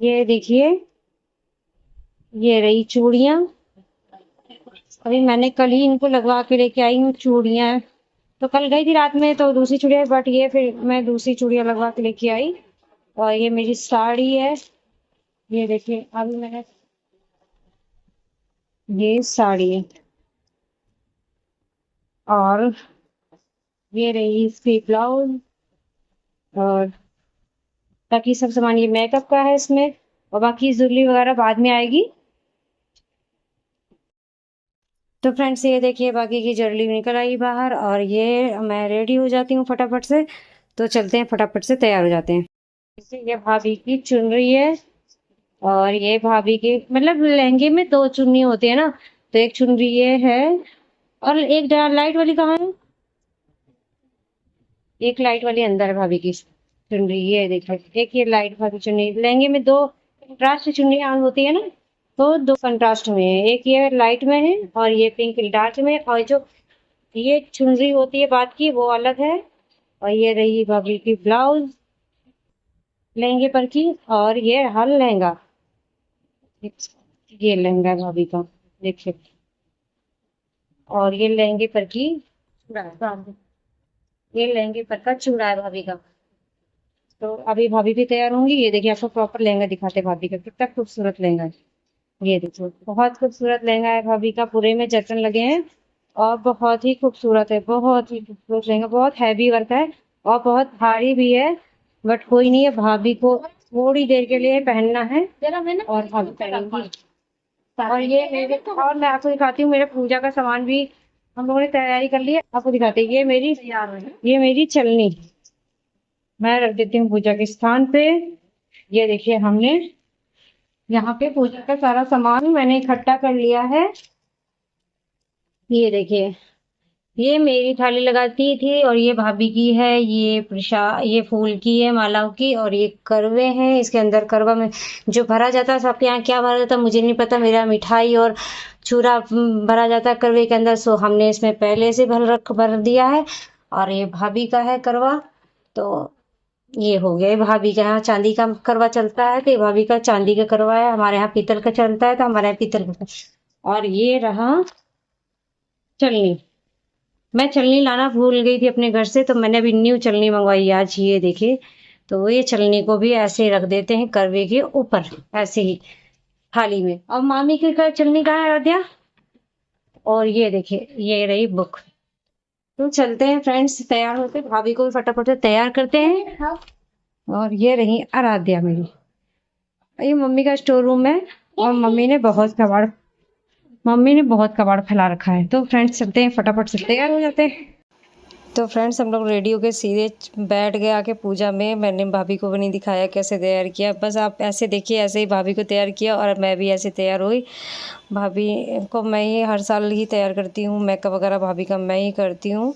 ये देखिए, ये रही चूड़ियाँ। अभी मैंने कल ही इनको लगवा के लेके आई हूँ चूड़ियाँ। तो कल गई थी रात में तो दूसरी चूड़ियाँ, बट ये फिर मैं दूसरी चूड़ियाँ लगवा के लेके आई। और ये मेरी साड़ी है। ये देखिए, अभी मैंने ये साड़ी है। और ये रही इसकी ब्लाउज। और बाकी सब सामान ये मेकअप का है इसमें। और बाकी ज्वेलरी वगैरह बाद में आएगी। तो फ्रेंड्स ये देखिए, बाकी की ज्वेलरी निकल आई बाहर और ये मैं रेडी हो जाती हूँ फटाफट से। तो चलते हैं, फटाफट से तैयार हो जाते हैं। जैसे ये भाभी की चुनरी है। और ये भाभी के मतलब लहंगे में दो चुन्नी होती है ना। तो एक चुनरी ये है। और एक लाइट वाली कहाँ है? एक लाइट वाली अंदर है भाभी की चुनरी, ये देखो। एक ये लाइट वाली चुन्नी, लहंगे में दो कंट्रास्ट चुन्नी होती है ना। तो दो कंट्रास्ट में है, एक ये लाइट में है और ये पिंक डार्क में। और जो ये चुनरी होती है बात की, वो अलग है। और ये रही भाभी की ब्लाउज लहंगे पर की। और ये रहा लहंगा। ये लहंगा है भाभी का, देखिए। और ये लहंगे पर की चूड़ा है। ये लहंगे पर का चूड़ा है भाभी का। तो अभी भाभी भी तैयार होंगी। ये देखिए, आपको प्रॉपर लहंगा दिखाते हैं भाभी का, कितना खूबसूरत लहंगा है। ये देखो, बहुत खूबसूरत लहंगा है भाभी का, पूरे में जैसन लगे हैं। और बहुत ही खूबसूरत है, बहुत ही खूबसूरत लहंगा, बहुत हैवी वर्क है। और बहुत भारी भी है। बट कोई नहीं है, भाभी को थोड़ी देर के लिए पहनना है। और भाभी पहनेंगी। और ये मेरे, और मैं आपको दिखाती हूँ मेरे पूजा का सामान भी। हम लोगों ने तैयारी कर ली है, आपको दिखाते हैं। ये मेरी चलनी मैं रख देती हूँ पूजा के स्थान पे। ये देखिए, हमने यहाँ पे पूजा का सारा सामान मैंने इकट्ठा कर लिया है। ये देखिए, ये मेरी थाली लगाती थी और ये भाभी की है। ये प्रसाद, ये फूल की है मालाओं की। और ये करवे हैं, इसके अंदर करवा में जो भरा जाता है। सबके यहाँ क्या भरा जाता है मुझे नहीं पता। मेरा मिठाई और चूरा भरा जाता है करवे के अंदर। सो हमने इसमें पहले से भर दिया है। और ये भाभी का है करवा। तो ये हो गया, भाभी के यहाँ चांदी का करवा चलता है तो ये भाभी का चांदी का करवा है। हमारे यहाँ पीतल का चलता है तो हमारे यहाँ पीतल का। और ये रहा चलनी। मैं चलनी लाना भूल गई थी अपने घर से, तो मैंने अभी न्यू चलनी मंगवाई आज। ये देखिए, तो ये चलनी को भी ऐसे ही रख देते हैं करवे के ऊपर, ऐसे ही थाली में। और मामी की चलनी कहाँ है आराध्या? और ये देखिए, ये रही बुक। तो चलते हैं फ्रेंड्स, तैयार होते भाभी को भी फटाफट से तैयार करते हैं। और ये रही आराध्या मेरी। ये मम्मी का स्टोर रूम है। और मम्मी ने बहुत कबाड़ फैला रखा है। तो फ्रेंड्स चलते हैं, फटाफट से तैयार हो जाते हैं। तो फ्रेंड्स हम लोग रेडी होके सीधे बैठ गए आके पूजा में। मैंने भाभी को भी नहीं दिखाया कैसे तैयार किया, बस आप ऐसे देखिए, ऐसे ही भाभी को तैयार किया और मैं भी ऐसे तैयार हुई। भाभी को मैं ही हर साल ही तैयार करती हूँ, मेकअप वगैरह भाभी का मैं ही करती हूँ।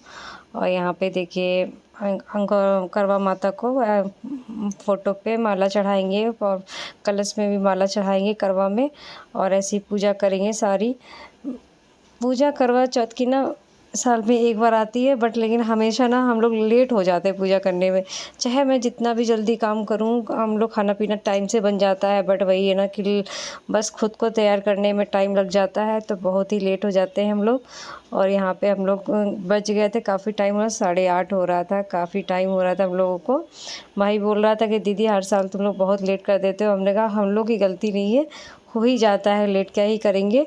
और यहाँ पे देखिए, करवा माता को फ़ोटो पे माला चढ़ाएंगे और कलश में भी माला चढ़ाएंगे करवा में। और ऐसी पूजा करेंगे सारी। पूजा करवा चौथ की ना साल में एक बार आती है, बट लेकिन हमेशा ना हम लोग लेट हो जाते हैं पूजा करने में। चाहे मैं जितना भी जल्दी काम करूं, हम लोग खाना पीना टाइम से बन जाता है, बट वही है ना कि बस खुद को तैयार करने में टाइम लग जाता है, तो बहुत ही लेट हो जाते हैं हम लोग। और यहाँ पे हम लोग बच गए थे काफ़ी टाइम, हो 8:30 हो रहा था, काफ़ी टाइम हो रहा था हम लोगों को। भाई बोल रहा था कि दीदी हर साल तुम लोग बहुत लेट कर देते हो। हमने कहा हम लोग की गलती नहीं है, हो ही जाता है, लेट क्या ही करेंगे।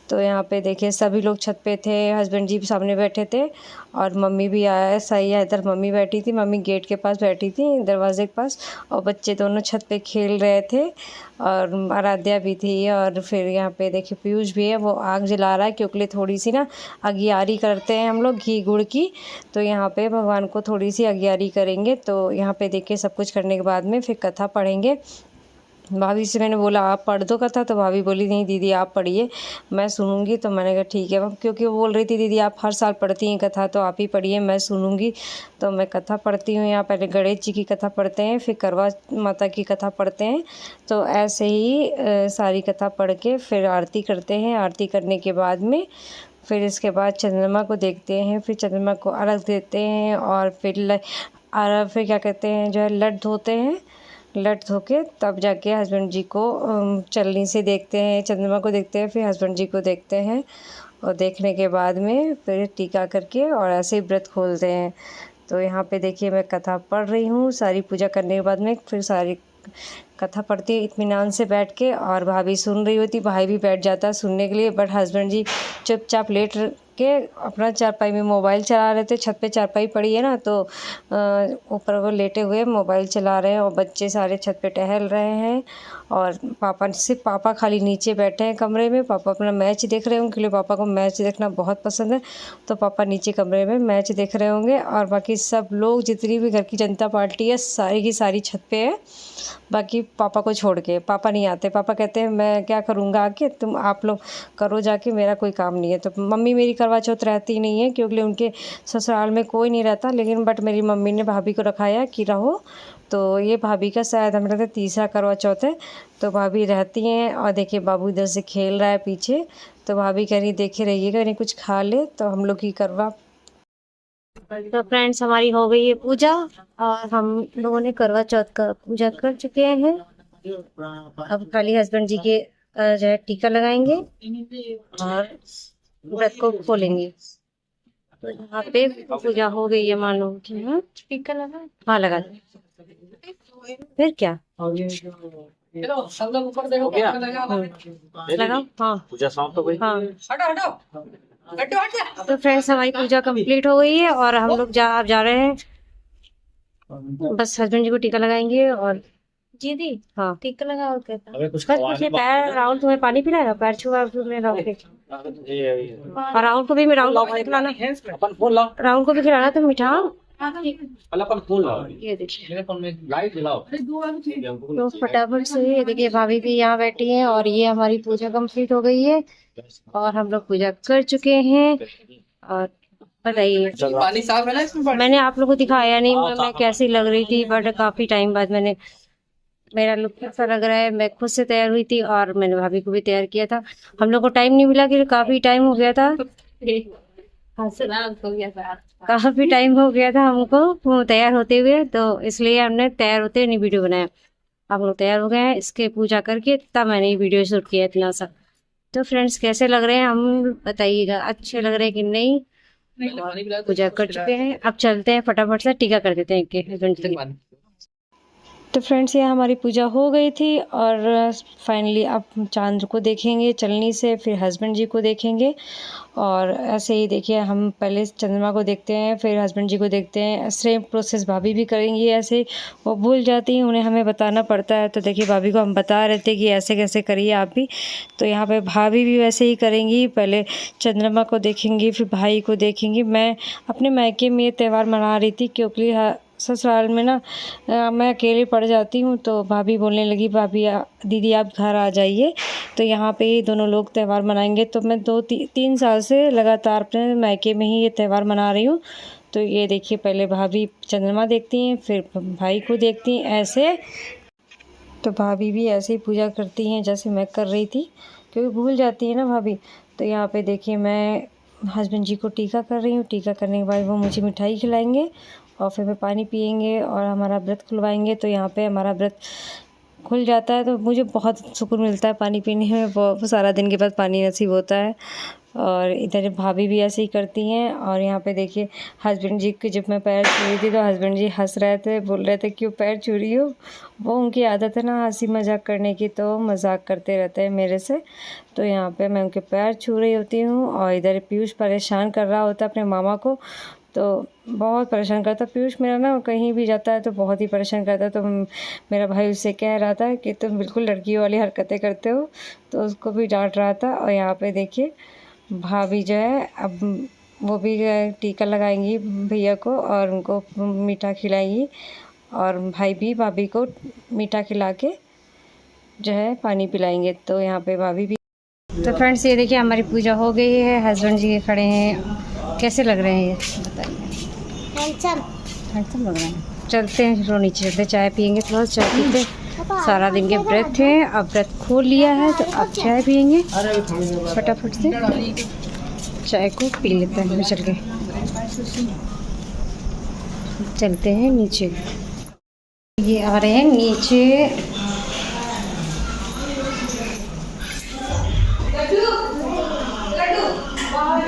तो यहाँ पे देखिए, सभी लोग छत पे थे, हस्बैंड जी भी सामने बैठे थे और मम्मी भी आया, सही है, इधर मम्मी बैठी थी, मम्मी गेट के पास बैठी थी, दरवाजे के पास। और बच्चे दोनों छत पे खेल रहे थे। और आराध्या भी थी। और फिर यहाँ पे देखिए पीयूष भी है, वो आग जला रहा है क्योंकि थोड़ी सी ना अगियारी करते हैं हम लोग घी गुड़ की। तो यहाँ पे भगवान को थोड़ी सी अगियारी करेंगे। तो यहाँ पे देखिए, सब कुछ करने के बाद में फिर कथा पढ़ेंगे। भाभी से मैंने बोला आप पढ़ दो कथा, तो भाभी बोली नहीं दीदी आप पढ़िए, मैं सुनूंगी। तो मैंने कहा ठीक है, क्योंकि वो बोल रही थी दीदी आप हर साल पढ़ती हैं कथा, तो आप ही पढ़िए, मैं सुनूंगी। तो मैं कथा पढ़ती हूँ। यहाँ पहले गणेश जी की कथा पढ़ते हैं, फिर करवा माता की कथा पढ़ते हैं। तो ऐसे ही सारी कथा पढ़ के फिर आरती करते हैं। आरती करने के बाद में फिर इसके बाद चंद्रमा को देखते हैं, फिर चंद्रमा को अर्घ देते हैं। और फिर क्या कहते हैं, जो है लड्डू धोते हैं। लट धो के तब जाके हस्बैंड जी को चलनी से देखते हैं, चंद्रमा को देखते हैं, फिर हस्बैंड जी को देखते हैं और देखने के बाद में फिर टीका करके और ऐसे ही व्रत खोलते हैं। तो यहाँ पे देखिए मैं कथा पढ़ रही हूँ, सारी पूजा करने के बाद में फिर सारी कथा पढ़ती है इत्मीनान से बैठ के, और भाभी सुन रही होती, भाई भी बैठ जाता है सुनने के लिए, बट हस्बैंड जी चुपचाप लेट के अपना चारपाई में मोबाइल चला रहे थे। छत पे चारपाई पड़ी है ना, तो ऊपर वो लेटे हुए मोबाइल चला रहे हैं और बच्चे सारे छत पे टहल रहे हैं और सिर्फ पापा खाली नीचे बैठे हैं कमरे में। पापा अपना मैच देख रहे होंगे, क्योंकि पापा को मैच देखना बहुत पसंद है, तो पापा नीचे कमरे में मैच देख रहे होंगे। और बाकी सब लोग जितनी भी घर की जनता पार्टी है सारी की सारी छत पे है, बाकी पापा को छोड़ के। पापा नहीं आते, पापा कहते हैं मैं क्या करूँगा आके, तुम आप लोग करो जाके, मेरा कोई काम नहीं है। तो मम्मी मेरी करवा चौथ रहती नहीं है, क्योंकि उनके ससुराल में कोई नहीं रहता, लेकिन बट मेरी मम्मी ने भाभी को रखाया कि रहो। तो ये भाभी का शायद हमें लगता है तीसरा करवा चौथ है, तो भाभी रहती हैं। और देखिए बाबू इधर से खेल रहा है पीछे, तो भाभी कह रही देखे रहिएगा नहीं कुछ खा ले, तो हम लोग की करवा। तो फ्रेंड्स हमारी हो गई है पूजा और हम लोगों ने करवा चौथ का पूजा कर चुके हैं। अब खाली हस्बैंड जी के जो है टीका लगाएंगे और व्रत को खोलेंगे। तो यहाँ पे पूजा हो गई है, मान लो टीका लगा, हाँ लगा फिर क्या लगाओ, हाँ पूजा समाप्त हो गई। हाँ। तो फ्रेंड्स हमारी पूजा कंप्लीट हो गई है और हम लोग अब जा रहे हैं, बस हस्बैंड जी को टीका लगाएंगे। और जी दी हाँ टीका लगा और कहता बस मुझे पैर राहुल तुम्हें पानी पिलाएगा, पैर छुआ राहुल के, और राहुल को भी मैं राहुल को खिलाना, राहुल को भी खिलाना तो मीठा। ये देखिए तो फटाफट से ये देखिए भाभी भी यहाँ बैठी है और ये हमारी पूजा कंप्लीट हो गई है और हम लोग पूजा कर चुके हैं। और बताइए पानी साफ है ना इसमें? मैंने आप लोगों को दिखाया नहीं मैं कैसी लग रही थी, बट काफी टाइम बाद मैंने, मेरा लुक कैसा लग रहा है, मैं खुद से तैयार हुई थी और मैंने भाभी को भी तैयार किया था। हम लोग को टाइम नहीं मिला कि काफी टाइम हो गया था, काफी टाइम हो गया था हमको तैयार होते हुए, तो इसलिए हमने तैयार होते नहीं वीडियो बनाया। हम लोग तैयार हो गए हैं, इसके पूजा करके तब मैंने ये वीडियो शूट किया इतना सा। तो फ्रेंड्स कैसे लग रहे हैं हम बताइएगा, अच्छे लग रहे हैं कि नहीं। पूजा कर चुके हैं, अब चलते हैं फटाफट से टीका कर देते हैं। तो फ्रेंड्स ये हमारी पूजा हो गई थी और फाइनली अब चांद को देखेंगे चलनी से, फिर हस्बैंड जी को देखेंगे। और ऐसे ही देखिए हम पहले चंद्रमा को देखते हैं, फिर हस्बैंड जी को देखते हैं, सेम प्रोसेस भाभी भी करेंगी। ऐसे वो भूल जाती हैं, उन्हें हमें बताना पड़ता है। तो देखिए भाभी को हम बता रहे थे कि ऐसे कैसे करिए आप भी, तो यहाँ पे भाभी भी वैसे ही करेंगी, पहले चंद्रमा को देखेंगी फिर भाई को देखेंगी। मैं अपने मायके में ये त्यौहार मना रही थी, क्योंकि ससुराल में ना मैं अकेली पड़ जाती हूँ, तो भाभी बोलने लगी भाभी दीदी आप घर आ जाइए, तो यहाँ पे ये दोनों लोग त्यौहार मनाएंगे। तो मैं 2-3 साल से लगातार अपने मायके में ही ये त्यौहार मना रही हूँ। तो ये देखिए पहले भाभी चंद्रमा देखती हैं, फिर भाई को देखती हैं ऐसे। तो भाभी भी ऐसे ही पूजा करती हैं जैसे मैं कर रही थी, क्योंकि भूल जाती है ना भाभी। तो यहाँ पे देखिए मैं हस्बैंड जी को टीका कर रही हूँ, टीका करने के बाद वो मुझे मिठाई खिलाएंगे और फिर मैं पानी पियेंगे और हमारा व्रत खुलवाएंगे। तो यहाँ पे हमारा व्रत खुल जाता है, तो मुझे बहुत सुकून मिलता है पानी पीने में, बहुत सारा दिन के बाद पानी नसीब होता है। और इधर भाभी भी ऐसे ही करती हैं। और यहाँ पे देखिए हस्बैंड जी के जब मैं पैर छू रही थी तो हस्बैंड जी हंस रहे थे, बोल रहे थे क्यों पैर छू रही हो। वो उनकी आदत है ना हंसी मजाक करने की, तो मजाक करते रहते हैं मेरे से। तो यहाँ पे मैं उनके पैर छू रही होती हूँ और इधर पीयूष परेशान कर रहा होता है अपने मामा को, तो बहुत परेशान करता पीयूष मेरा ना, कहीं भी जाता है तो बहुत ही परेशान करता है। तो मेरा भाई उससे कह रहा था कि तुम बिल्कुल लड़कियों वाली हरकतें करते हो, तो उसको भी डांट रहा था। और यहाँ पे देखिए भाभी जो है अब वो भी टीका लगाएंगी भैया को और उनको मीठा खिलाएंगी, और भाई भी भाभी को मीठा खिला के जो है पानी पिलाएंगे। तो यहाँ पे भाभी भी। तो फ्रेंड्स ये देखिए हमारी पूजा हो गई है, हस्बैंड जी खड़े हैं, कैसे लग रहे हैं ये बताइए। हैंडसम लग रहे हैं। चलते हैं फिर नीचे चलते, चाय पियेंगे, थोड़ा चाय पीते। सारा दिन के व्रत है, अब व्रत खोल लिया है तो अब चाय पियेंगे, फटाफट से चाय को पी लेते हैं। चल के चलते हैं नीचे। ये आ रहे हैं नीचे।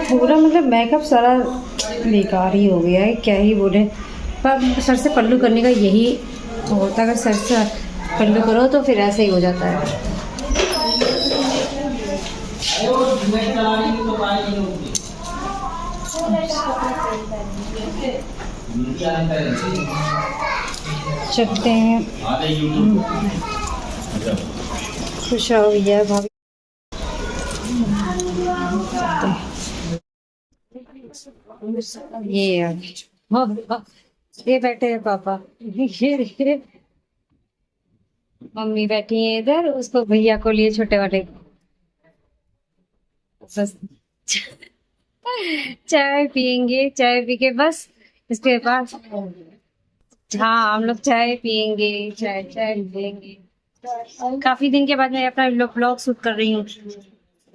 पूरा मतलब मेकअप सारा बेकार ही हो गया है, क्या ही बोले। पर सर से पल्लू करने का यही होता है, अगर सर से पल्लू करो तो फिर ऐसे ही हो जाता है। चलते हैं। खुश रहो भैया भाभी। ये यार, ये बैठे हैं पापा, ये मम्मी बैठी है इधर, उसको भैया को लिए छोटे वाले बस चाय पियेंगे, चाय पी के बस इसके बाद हाँ हम लोग चाय पियेंगे, चाय चाय पियेंगे। काफी दिन के बाद मैं अपना ब्लॉग शूट कर रही हूँ,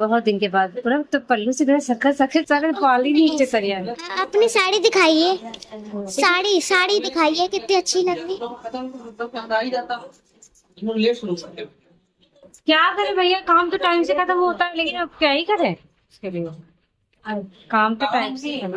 बहुत दिन के बाद। पूरा तो पल्लू से मेरा सखत सखत सारे बाल ही नीचे कर है। अपनी साड़ी दिखाइए, साड़ी साड़ी दिखाइए कितनी अच्छी लग रही। क्या करें भैया, काम तो टाइम से खत्म होता है, लेकिन अब क्या ही करें उसके लिए। काम तो टाइम से ही है।